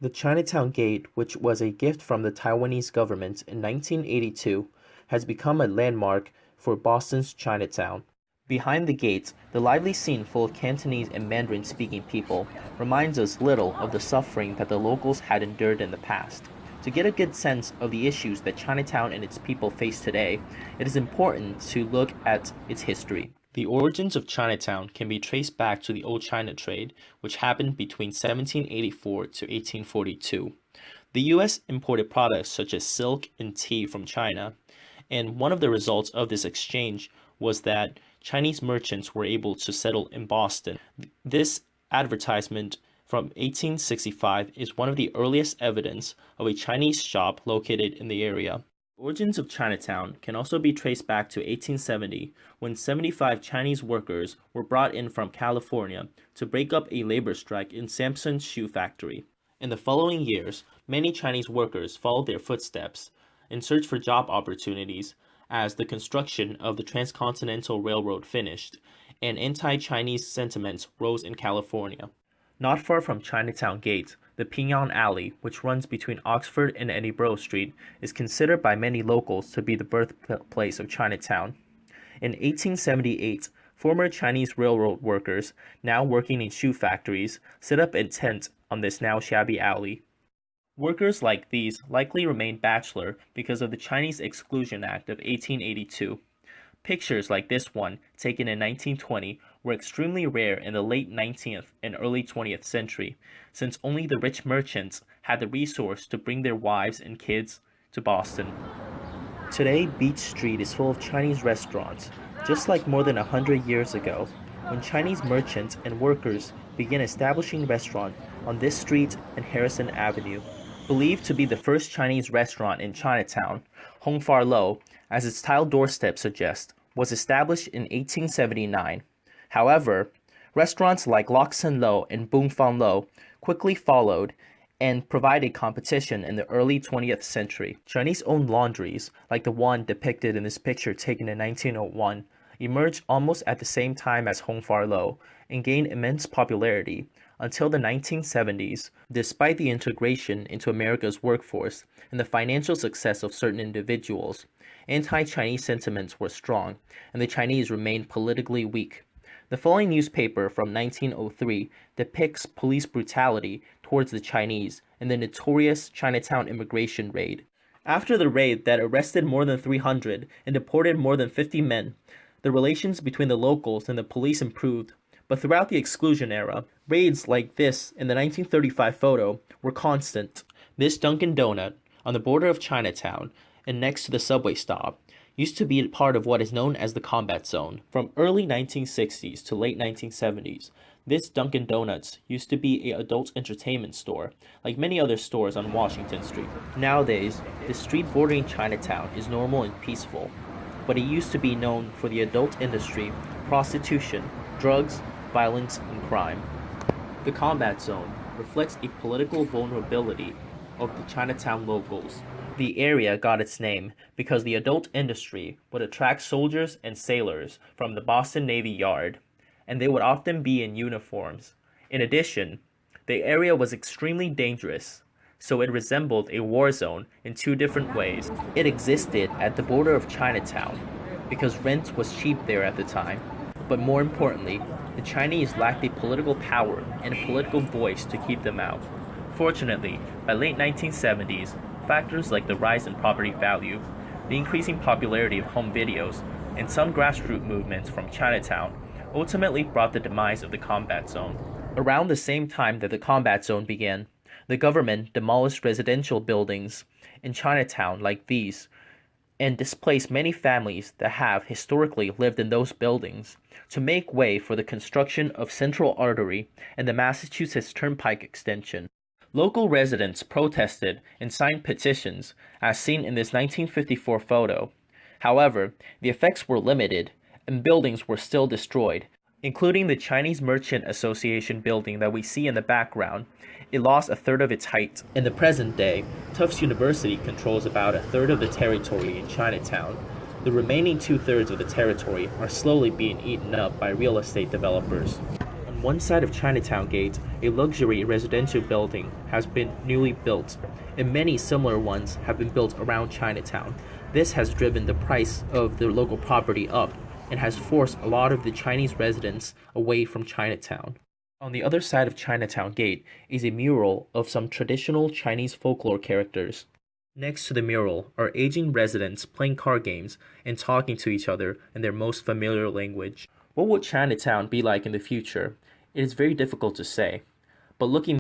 The Chinatown Gate, which was a gift from the Taiwanese government in 1982, has become a landmark for Boston's Chinatown. Behind the gate, the lively scene full of Cantonese and Mandarin-speaking people reminds us little of the suffering that the locals had endured in the past. To get a good sense of the issues that Chinatown and its people face today, it is important to look at its history. The origins of Chinatown can be traced back to the Old China trade, which happened between 1784 to 1842. The U.S. imported products such as silk and tea from China, and one of the results of this exchange was that Chinese merchants were able to settle in Boston. This advertisement from 1865 is one of the earliest evidence of a Chinese shop located in the area. The origins of Chinatown can also be traced back to 1870, when 75 Chinese workers were brought in from California to break up a labor strike in Samson's shoe factory. In the following years, many Chinese workers followed their footsteps in search for job opportunities as the construction of the Transcontinental Railroad finished, and anti-Chinese sentiments rose in California. Not far from Chinatown Gate, the Pingyang Alley, which runs between Oxford and Edinburgh Street, is considered by many locals to be the birthplace of Chinatown. In 1878, former Chinese railroad workers, now working in shoe factories, set up a tent on this now shabby alley. Workers like these likely remained bachelor because of the Chinese Exclusion Act of 1882. Pictures like this one, taken in 1920, were extremely rare in the late 19th and early 20th century, since only the rich merchants had the resource to bring their wives and kids to Boston. Today, Beach Street is full of Chinese restaurants, just like more than 100 years ago, when Chinese merchants and workers began establishing restaurants on this street and Harrison Avenue. Believed to be the first Chinese restaurant in Chinatown, Hong Far Lo, as its tiled doorstep suggests, was established in 1879. However, restaurants like Lok Sen Lo and Bung Fang Lo quickly followed and provided competition in the early 20th century. Chinese-owned laundries, like the one depicted in this picture taken in 1901, emerged almost at the same time as Hong Far Lo and gained immense popularity until the 1970s. Despite the integration into America's workforce and the financial success of certain individuals, anti-Chinese sentiments were strong, and the Chinese remained politically weak. The following newspaper from 1903 depicts police brutality towards the Chinese in the notorious Chinatown immigration raid. After the raid that arrested more than 300 and deported more than 50 men, the relations between the locals and the police improved. But throughout the exclusion era, raids like this in the 1935 photo were constant. This Dunkin' Donut, on the border of Chinatown and next to the subway stop, used to be part of what is known as the combat zone. From early 1960s to late 1970s, this Dunkin' Donuts used to be an adult entertainment store, like many other stores on Washington Street. Nowadays, the street bordering Chinatown is normal and peaceful, but it used to be known for the adult industry, prostitution, drugs, violence, and crime. The combat zone reflects a political vulnerability of the Chinatown locals. The area got its name because the adult industry would attract soldiers and sailors from the Boston Navy Yard, and they would often be in uniforms. In addition, the area was extremely dangerous, so it resembled a war zone in two different ways. It existed at the border of Chinatown because rent was cheap there at the time. But more importantly, the Chinese lacked the political power and a political voice to keep them out. Fortunately, by late 1970s, factors like the rise in property value, the increasing popularity of home videos, and some grassroots movements from Chinatown ultimately brought the demise of the combat zone. Around the same time that the combat zone began, the government demolished residential buildings in Chinatown like these and displaced many families that have historically lived in those buildings to make way for the construction of Central Artery and the Massachusetts Turnpike extension. Local residents protested and signed petitions, as seen in this 1954 photo. However, the effects were limited, and buildings were still destroyed, including the Chinese Merchant Association building that we see in the background. It lost a third of its height. In the present day, Tufts University controls about a third of the territory in Chinatown. The remaining two-thirds of the territory are slowly being eaten up by real estate developers. On One side of Chinatown Gate, a luxury residential building, has been newly built, and many similar ones have been built around Chinatown. This has driven the price of the local property up and has forced a lot of the Chinese residents away from Chinatown. On the other side of Chinatown Gate is a mural of some traditional Chinese folklore characters. Next to the mural are aging residents playing card games and talking to each other in their most familiar language. What would Chinatown be like in the future? It is very difficult to say, but looking